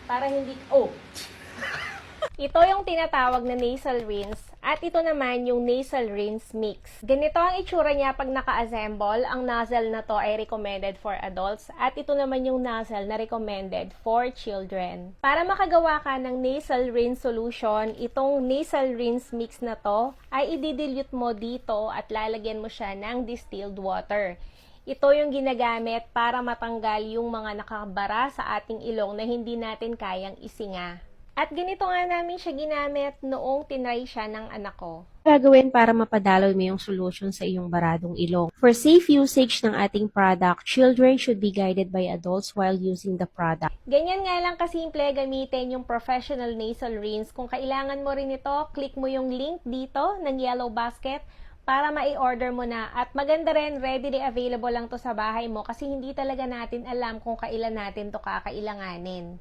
para hindi... Oh! Ito yung tinatawag na nasal rinse at ito naman yung nasal rinse mix. Ganito ang itsura niya pag naka-assemble. Ang nozzle na to ay recommended for adults at ito naman yung nozzle na recommended for children. Para makagawa ka ng nasal rinse solution, itong nasal rinse mix na to ay i-dilute mo dito at lalagyan mo siya ng distilled water. Ito yung ginagamit para matanggal yung mga nakabara sa ating ilong na hindi natin kayang isinga. At ganito nga namin siya ginamit noong tinry siya ng anak ko. Gagawin para mapadaloy mo yung solution sa iyong baradong ilong. For safe usage ng ating product, children should be guided by adults while using the product. Ganyan nga lang kasimple gamitin yung professional nasal rinse. Kung kailangan mo rin ito, click mo yung link dito ng Yellow Basket para mai-order mo na. At maganda rin, readily available lang to sa bahay mo kasi hindi talaga natin alam kung kailan natin to kakailanganin.